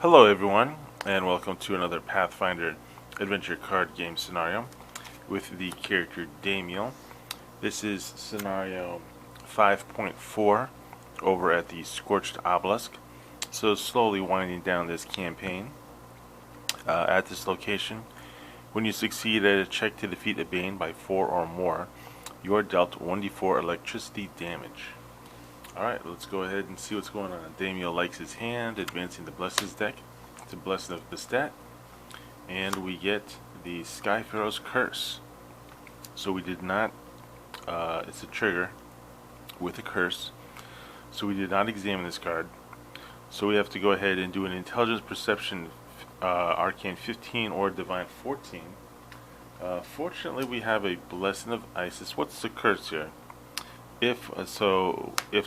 Hello everyone, and welcome to another Pathfinder adventure card game scenario with the character Damiel. This is scenario 5.4 over at the Scorched Obelisk. So slowly winding down this campaign. At this location, when you succeed at a check to defeat a Bane by 4 or more, you are dealt 1d4 electricity damage. Alright, let's go ahead and see what's going on. Damiel likes his hand, advancing the Blessings deck. It's a Blessing of Bastet. And we get the Skypharaoh's Curse. So we did not, it's a trigger with a curse. So we did not examine this card. So we have to go ahead and do an Intelligence Perception Arcane 15 or Divine 14. Fortunately, we have a Blessing of Isis. What's the curse here? If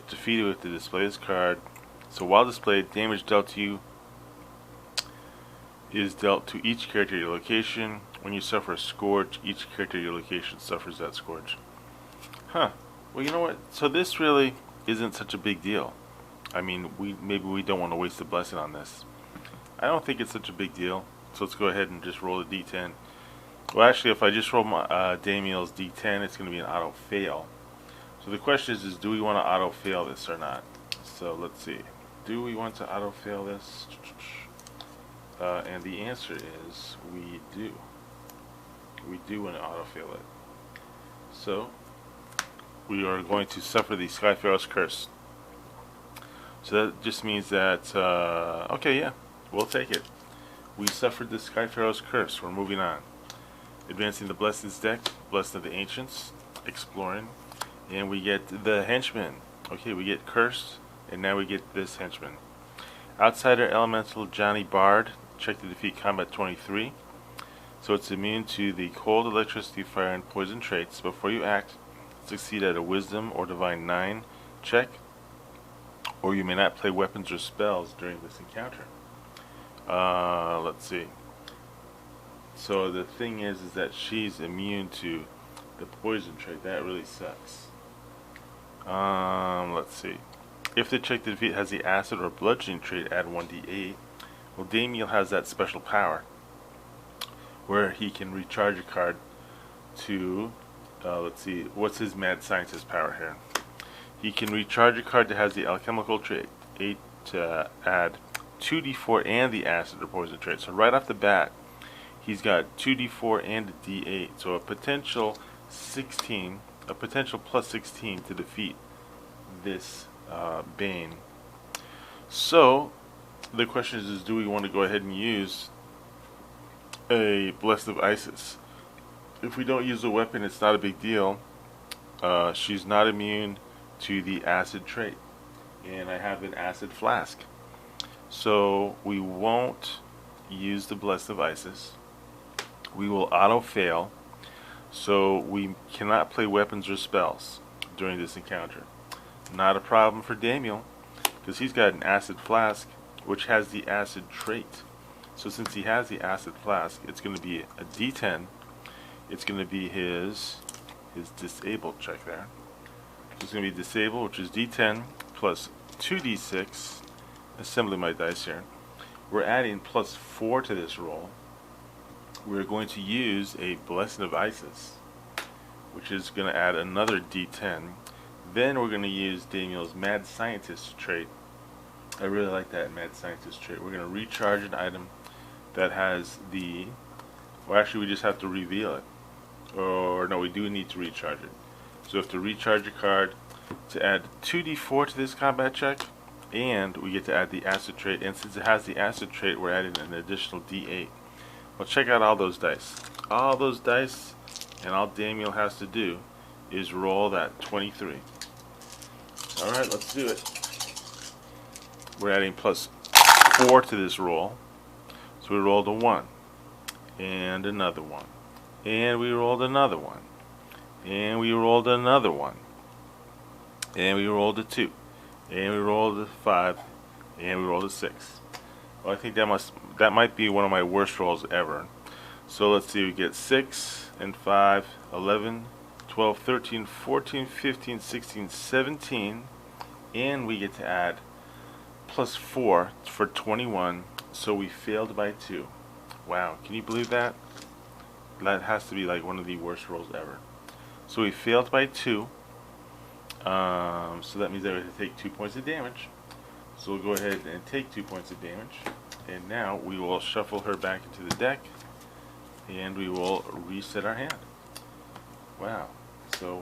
defeated with the display this card, so while displayed, damage dealt to you is dealt to each character at your location. When you suffer a scourge, each character at your location suffers that scourge. Huh. Well, you know what? So this really isn't such a big deal. I mean, maybe we don't want to waste a blessing on this. I don't think it's such a big deal. So let's go ahead and just roll a d10. Well, actually, if I just roll my Damiel's d10, it's going to be an auto fail. So the question is do we want to auto-fail this or not? So let's see. Do we want to auto-fail this? And the answer is we do. We do want to auto-fail it. So we are going to suffer the Skypharaoh's Curse. So that just means that, okay, yeah, we'll take it. We suffered the Skypharaoh's Curse. We're moving on. Advancing the Blessings deck, Blessing of the Ancients, exploring. And we get the henchman. Okay, we get Cursed, and now we get this henchman. Outsider Elemental Johnny Bard. Check to defeat combat 23. So it's immune to the cold, electricity, fire, and poison traits. Before you act, succeed at a Wisdom or Divine 9 check, or you may not play weapons or spells during this encounter. Let's see. So the thing is that she's immune to the poison trait. That really sucks. Let's see. If the check to defeat has the acid or bludgeoning trait, add 1d8. Well, Damiel has that special power where he can recharge a card to, let's see, what's his mad scientist power here? He can recharge a card that has the alchemical trait 8 to add 2d4 and the acid or poison trait. So right off the bat, he's got 2d4 and a d8. So a potential 16. A potential plus 16 to defeat this Bane. So the question is do we want to go ahead and use a Blessed of Isis? If we don't use a weapon, it's not a big deal. She's not immune to the acid trait, and I have an acid flask, so we won't use the Blessed of Isis. We will auto fail. So we cannot play weapons or spells during this encounter. Not a problem for Damiel, because he's got an acid flask, which has the acid trait. So since he has the acid flask, it's going to be a D10. It's going to be his disabled check there. It's going to be disabled, which is D10 plus 2d6. Assembling my dice here. We're adding plus 4 to this roll. We're going to use a Blessing of Isis, which is going to add another d10. Then we're going to use Damiel's Mad Scientist trait. I really like that Mad Scientist trait. We're going to recharge an item that has the... Well, actually, we just have to reveal it. Or, no, we do need to recharge it. So we have to recharge a card to add 2d4 to this combat check, and we get to add the acid trait. And since it has the acid trait, we're adding an additional d8. Well, check out all those dice. All those dice, and all Damiel has to do is roll that 23. Alright, let's do it. We're adding plus 4 to this roll. So we rolled a 1. And another 1. And we rolled another 1. And we rolled another 1. And we rolled a 2. And we rolled a 5. And we rolled a 6. Well, I think that might be one of my worst rolls ever. So let's see, we get 6 and 5, 11, 12, 13, 14, 15, 16, 17, and we get to add plus 4 for 21. So we failed by 2. Wow, can you believe that? That has to be like one of the worst rolls ever. So we failed by 2. So that means that we have to take 2 points of damage. So we'll go ahead and take 2 points of damage. And now we will shuffle her back into the deck. And we will reset our hand. Wow. So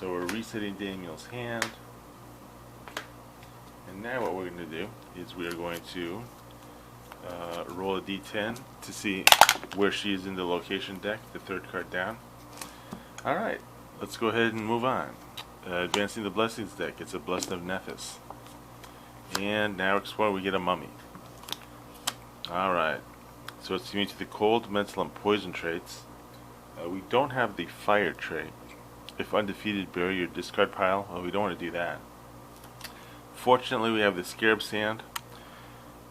we're resetting Damiel's hand. And now what we're going to do is we are going to roll a d10 to see where she is in the location deck, the 3rd card down. Alright, let's go ahead and move on. Advancing the Blessings deck, it's a Blessing of Nephis. And now explore, we get a Mummy. Alright, so it's immune to the cold, mental, and poison traits. We don't have the fire trait. If undefeated, bury your discard pile. Well, we don't want to do that. Fortunately, we have the Scarab Sand.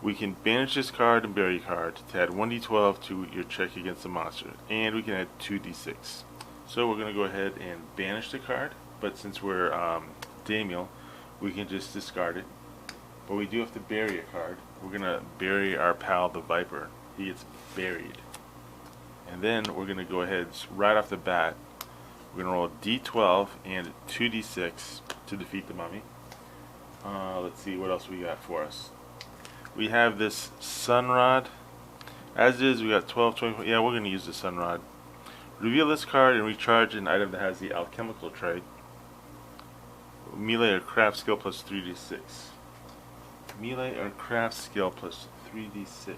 We can banish this card and bury a card to add 1d12 to your check against the monster. And we can add 2d6. So we're going to go ahead and banish the card. But since we're Damiel, we can just discard it. But we do have to bury a card. We're going to bury our pal, the Viper. He gets buried. And then we're going to go ahead, right off the bat, we're going to roll a d12 and 2d6 to defeat the Mummy. Let's see what else we got for us. We have this Sunrod. As is, we got 12, 20. Yeah, we're going to use the Sunrod. Reveal this card and recharge an item that has the alchemical trait. Melee or craft skill plus 3d6. Melee or craft skill plus 3d6.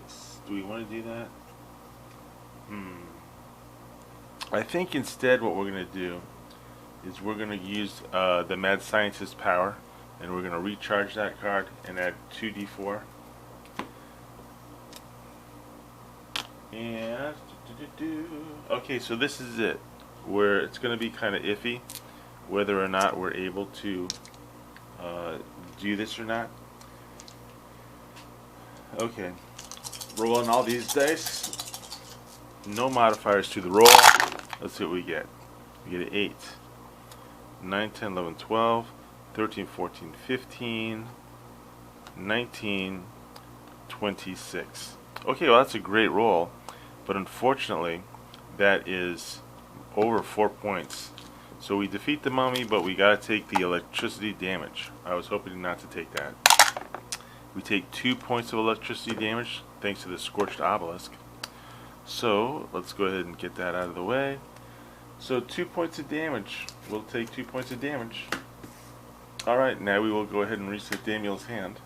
Do we want to do that? I think instead what we're going to do is we're going to use the Mad Scientist power, and we're going to recharge that card and add 2d4. And okay, so this is it, where it's going to be kind of iffy whether or not we're able to do this or not. Okay, rolling all these dice. No modifiers to the roll. Let's see what we get. We get an 8, 9, 10, 11, 12, 13, 14, 15, 19, 26. Okay, well that's a great roll, but unfortunately that is over 4 points. So we defeat the Mummy, but we gotta take the electricity damage. I was hoping not to take that. We take 2 points of electricity damage thanks to the scorched obelisk. So let's go ahead and get that out of the way. So 2 points of damage. We'll take 2 points of damage. Alright, now we will go ahead and reset Damiel's hand.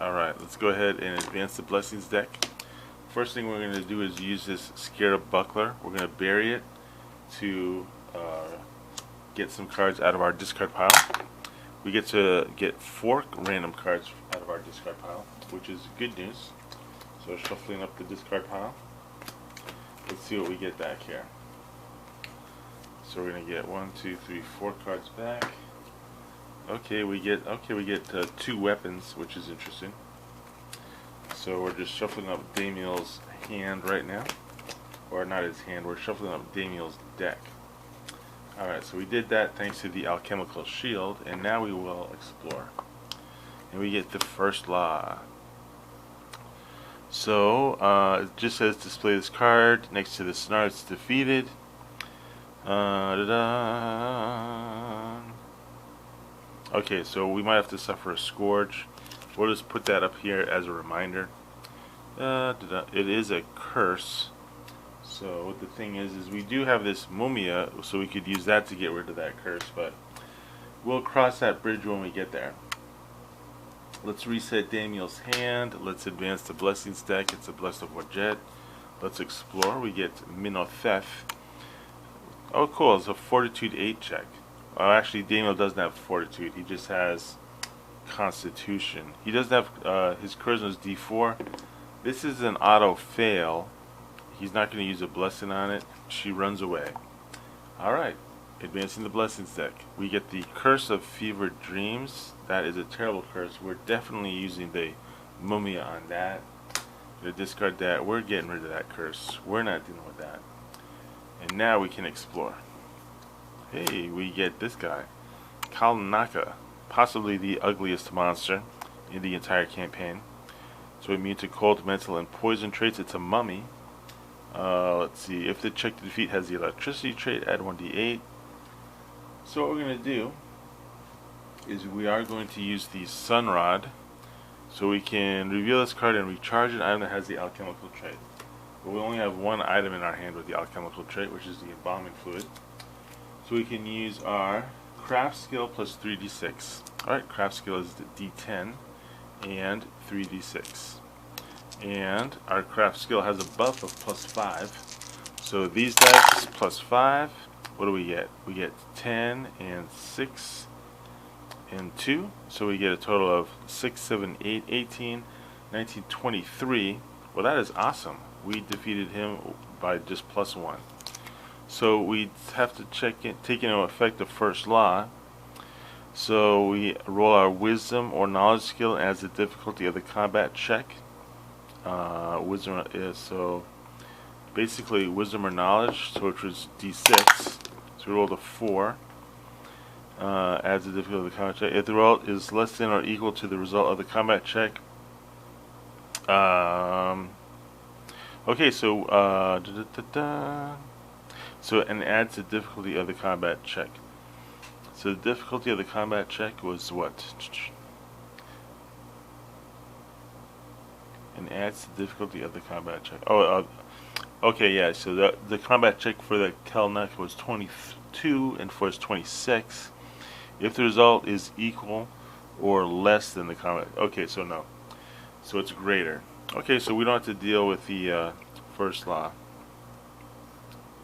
Alright, let's go ahead and advance the Blessings deck. First thing we're going to do is use this Scarab Buckler. We're going to bury it to get some cards out of our discard pile. We get to get 4 random cards out of our discard pile, which is good news. So shuffling up the discard pile. Let's see what we get back here. So we're going to get 1, 2, 3, 4 cards back. Okay, we get 2 weapons, which is interesting. So we're just shuffling up Damiel's hand right now. Or not his hand, we're shuffling up Damiel's deck. Alright, so we did that thanks to the alchemical shield, and now we will explore. And we get the first law. So, it just says display this card next to the Scenario it's defeated. Okay, so we might have to suffer a scourge. We'll just put that up here as a reminder. It is a curse. So the thing is we do have this mumia, so we could use that to get rid of that curse, but we'll cross that bridge when we get there. Let's reset Damiel's hand. Let's advance the Blessings deck. It's a Blessed of Wajet. Let's explore. We get Minothef. Oh cool, it's a Fortitude 8 check. Oh, actually Damiel doesn't have Fortitude, he just has Constitution. He doesn't have, his Charisma is D4. This is an auto fail. He's not going to use a blessing on it. She runs away. Alright, advancing the Blessings deck. We get the Curse of Fevered Dreams. That is a terrible curse. We're definitely using the Mumia on that. Gonna discard that. We're getting rid of that curse. We're not dealing with that. And now we can explore. Hey, we get this guy. Kalnaka. possibly the ugliest monster in the entire campaign. So immune to cold, mental, and poison traits. It's a mummy. Let's see. If the check to defeat has the electricity trait, add 1d8. So what we're going to do is we are going to use the Sun Rod. So we can reveal this card and recharge an item that has the alchemical trait. But we only have one item in our hand with the alchemical trait, which is the embalming fluid. So we can use our craft skill plus 3d6. Alright, craft skill is the d10 and 3d6. And our craft skill has a buff of plus 5. So these dice plus 5, what do we get? We get 10 and 6 and 2. So we get a total of 6, 7, 8, 18, 19, 23. Well, that is awesome. We defeated him by just plus 1. So we have to take into effect the first law. So we roll our wisdom or knowledge skill as the difficulty of the combat check. Wisdom is so basically wisdom or knowledge, so which was d6. So we rolled a 4. Adds the difficulty of the combat check. If the result is less than or equal to the result of the combat check. Okay, so so and adds the difficulty of the combat check. So the difficulty of the combat check was what? And adds the difficulty of the combat check. Okay, yeah. So the combat check for the Kelnek was 22, and for is 26. If the result is equal or less than the combat, okay, so no, so it's greater. Okay, so we don't have to deal with the first law.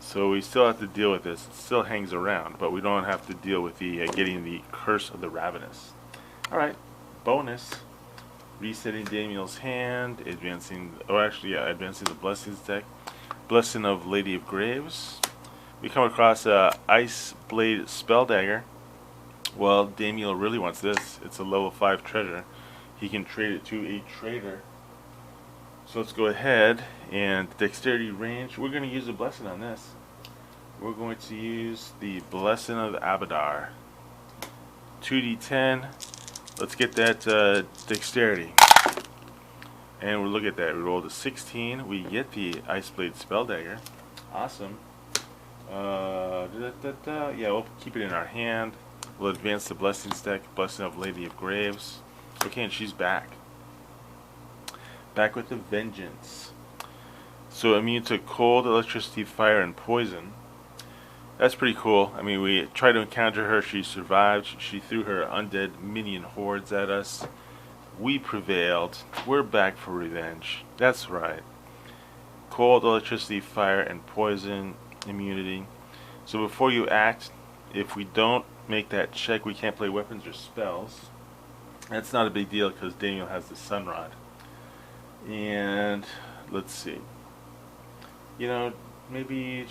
So we still have to deal with this. It still hangs around, but we don't have to deal with the getting the curse of the ravenous. All right, bonus. Resetting Damiel's hand, advancing the blessings deck. Blessing of Lady of Graves. We come across a Ice Blade Spell Dagger. Well, Damiel really wants this. It's a level 5 treasure. He can trade it to a trader. So let's go ahead and dexterity range. We're going to use a blessing on this. We're going to use the blessing of avadar. 2d10. Let's get that dexterity. And we'll look at that. We rolled a 16. We get the Ice Blade Spell Dagger. Awesome. Yeah, we'll keep it in our hand. We'll advance the blessings deck. Blessing of Lady of Graves. Okay, and she's back. Back with a vengeance. So immune to cold, electricity, fire, and poison. That's pretty cool. I mean, we tried to encounter her. She survived. She threw her undead minion hordes at us. We prevailed. We're back for revenge. That's right. Cold, electricity, fire, and poison immunity. So before you act, if we don't make that check, we can't play weapons or spells. That's not a big deal because Damiel has the Sun Rod. And let's see. You know, maybe.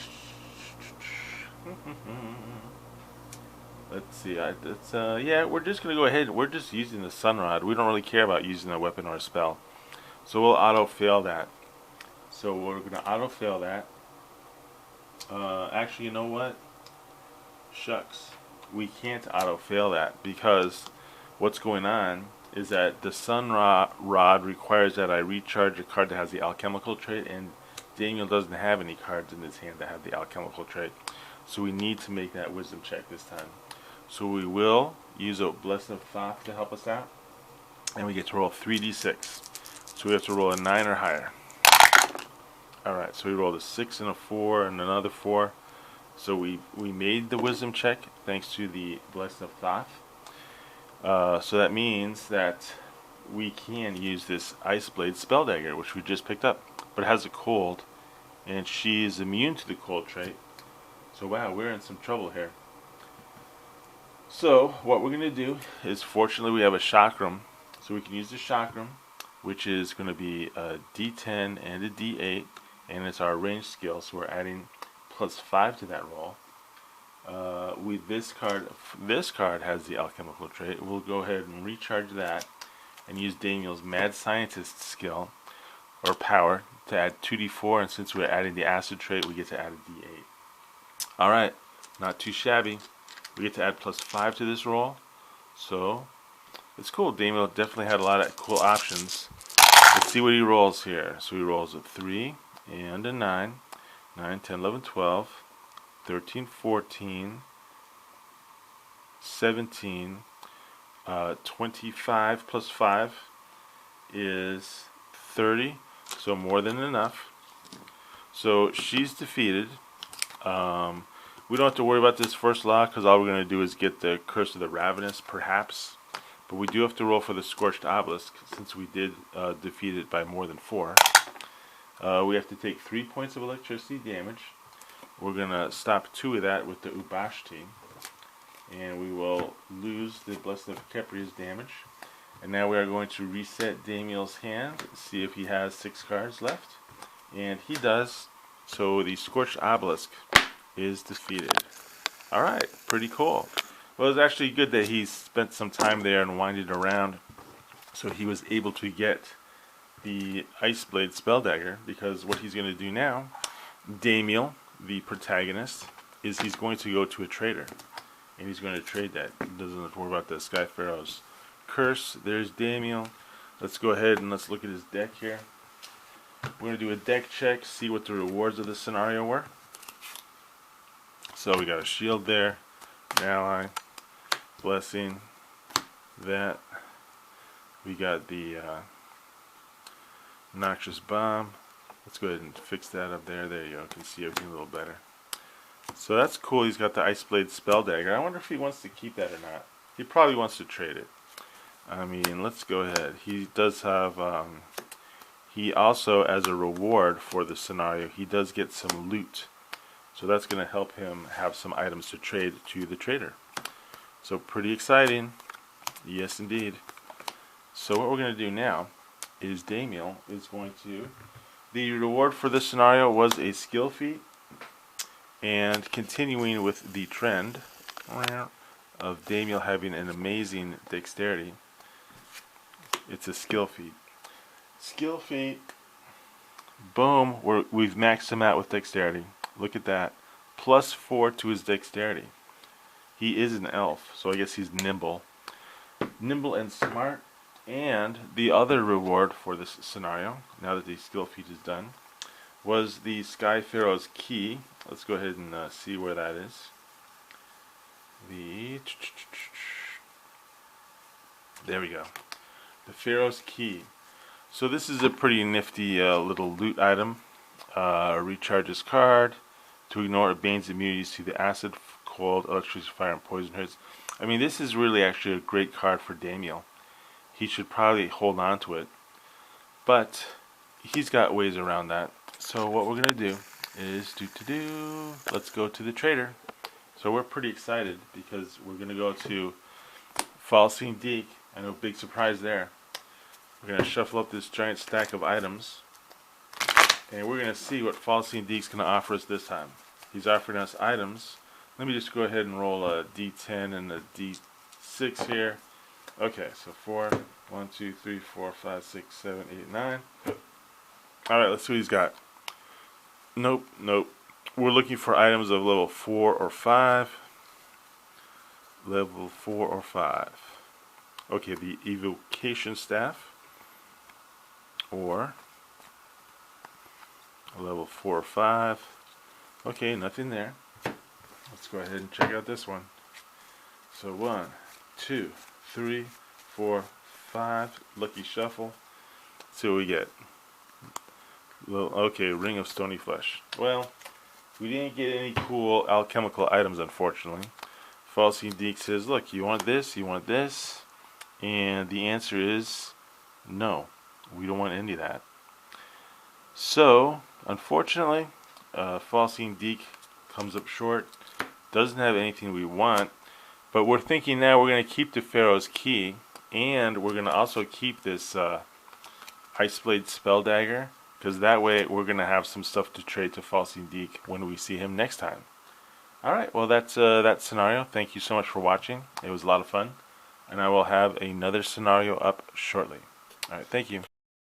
Let's see. Yeah, we're just gonna go ahead. We're just using the Sun Rod. We don't really care about using a weapon or a spell, so we'll auto fail that. So we're gonna auto fail that. Actually, you know what? Shucks, we can't auto fail that because what's going on is that the Sun Rod requires that I recharge a card that has the alchemical trait, and Damiel doesn't have any cards in his hand that have the alchemical trait. So we need to make that wisdom check this time. So we will use a Blessing of Thoth to help us out, and we get to roll 3d6. So we have to roll a 9 or higher. Alright, so we rolled a 6 and a 4 and another 4. So we made the wisdom check thanks to the Blessing of Thoth. So that means that we can use this Ice Blade Spell Dagger, which we just picked up. But it has a cold, and she is immune to the cold trait. So wow, we're in some trouble here. So what we're going to do is, fortunately we have a chakram. So we can use the chakram, which is going to be a d10 and a d8. And it's our range skill, so we're adding plus 5 to that roll. This card has the alchemical trait. We'll go ahead and recharge that and use Damiel's Mad Scientist skill or power to add 2d4, and since we're adding the acid trait, we get to add a d8. Alright, not too shabby. We get to add plus 5 to this roll. So it's cool. Damiel definitely had a lot of cool options. Let's see what he rolls here. So he rolls a 3 and a 9. 9, 10, 11, 12, 13, 14, 17, 25 plus 5 is 30, so more than enough. So she's defeated. We don't have to worry about this first law because all we're going to do is get the Curse of the Ravenous, perhaps. But we do have to roll for the Scorched Obelisk since we did defeat it by more than 4. We have to take 3 points of electricity damage. We're going to stop 2 of that with the Ubashti. And we will lose the Blessing of Kepria's damage. And now we are going to reset Damiel's hand, see if he has 6 cards left. And he does. So the Scorched Obelisk is defeated. Alright, pretty cool. Well, it was actually good that he spent some time there and winded around so he was able to get the Ice Blade Spell Dagger, because what he's going to do now, Damiel, the protagonist, is he's going to go to a trader. And he's going to trade that. He doesn't have to worry about the Sky Pharaoh's curse. There's Damiel. Let's go ahead and let's look at his deck here. We're going to do a deck check, see what the rewards of the scenario were. So we got a shield there, an ally, blessing, that. We got the noxious bomb. Let's go ahead and fix that up there. There you go. You can see everything a little better. So that's cool. He's got the Ice Blade Spell Dagger. I wonder if he wants to keep that or not. He probably wants to trade it. I mean, let's go ahead. He does have, he also, as a reward for the scenario, he does get some loot. So that's going to help him have some items to trade to the trader. So pretty exciting. Yes, indeed. So what we're going to do now is Damiel is going to, the reward for this scenario was a skill feat. And continuing with the trend of Damiel having an amazing dexterity, it's a skill feat. Skill feat, boom, we've maxed him out with dexterity. Look at that. +4 to his dexterity. He is an elf, so I guess he's nimble. Nimble and smart. And the other reward for this scenario, now that the skill feat is done, was the Sky Pharaoh's key. Let's go ahead and see where that is. There we go. The Pharaoh's key. So this is a pretty nifty little loot item. Recharges card to ignore Bane's immunities to the acid, cold, electricity, fire, and poison hurts. I mean, this is really actually a great card for Damiel. He should probably hold on to it, but he's got ways around that. So what we're gonna do is let's go to the trader. So we're pretty excited because we're gonna go to Falsine Deek. I know, big surprise there. We're gonna shuffle up this giant stack of items, and we're gonna see what Falsine Deek's gonna offer us this time. He's offering us items. Let me just go ahead and roll a D10 and a D6 here. Okay, so 4, 1, 2, 3, 4, 5, 6, 7, 8, 9. Alright, let's see what he's got. Nope, nope. We're looking for items of level 4 or 5. Level 4 or 5. Okay, the evocation staff. Or a level 4 or 5. Okay, nothing there. Let's go ahead and check out this one. So 1, 2, 3, 4, 5. Lucky shuffle. Let's see what we get. Okay, Ring of Stony Flesh. Well, we didn't get any cool alchemical items, unfortunately. Falsine Deek says, look, you want this, you want this. And the answer is no. We don't want any of that. So, unfortunately, Falsine Deek comes up short. Doesn't have anything we want. But we're thinking now we're going to keep the Pharaoh's Key. And we're going to also keep this Ice Blade Spell Dagger. Because that way we're going to have some stuff to trade to Falsine Deek when we see him next time. Alright, well that's that scenario. Thank you so much for watching. It was a lot of fun. And I will have another scenario up shortly. Alright, thank you.